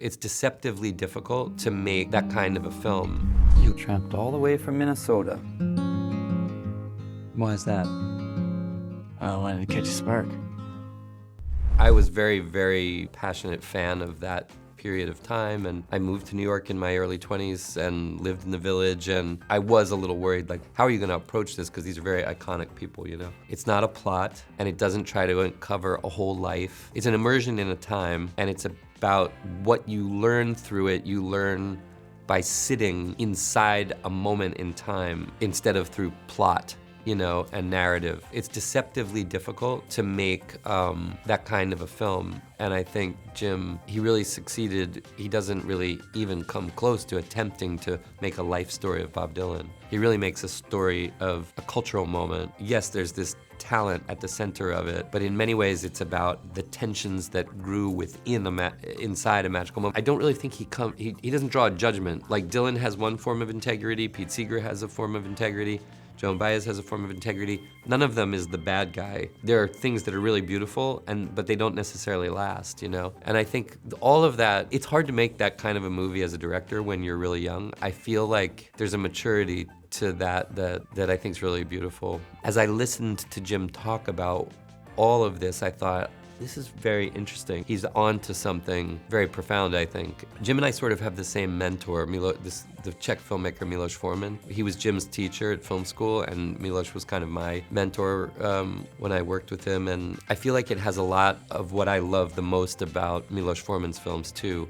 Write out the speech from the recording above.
It's deceptively difficult to make that kind of a film. You tramped all the way from Minnesota. Why is that? I wanted to catch a spark. I was very, very passionate fan of that period of time, and I moved to New York in my early 20s and lived in the Village, and I was a little worried, like, how are you gonna approach this? Because these are very iconic people, you know? It's not a plot, and it doesn't try to uncover a whole life. It's an immersion in a time, and it's about what you learn through it. You learn by sitting inside a moment in time instead of through plot, you know, and narrative. It's deceptively difficult to make that kind of a film. And I think Jim, he really succeeded. He doesn't really even come close to attempting to make a life story of Bob Dylan. He really makes a story of a cultural moment. Yes, there's this talent at the center of it, but in many ways it's about the tensions that grew within inside a magical moment. I don't really think he doesn't draw a judgment. Like Dylan has one form of integrity, Pete Seeger has a form of integrity, Joan Baez has a form of integrity. None of them is the bad guy. There are things that are really beautiful, but they don't necessarily last, you know? And I think all of that, it's hard to make that kind of a movie as a director when you're really young. I feel like there's a maturity to that I think is really beautiful. As I listened to Jim talk about all of this, I thought, this is very interesting. He's on to something very profound, I think. Jim and I sort of have the same mentor, the Czech filmmaker Milos Forman. He was Jim's teacher at film school, and Milos was kind of my mentor when I worked with him. And I feel like it has a lot of what I love the most about Milos Forman's films too.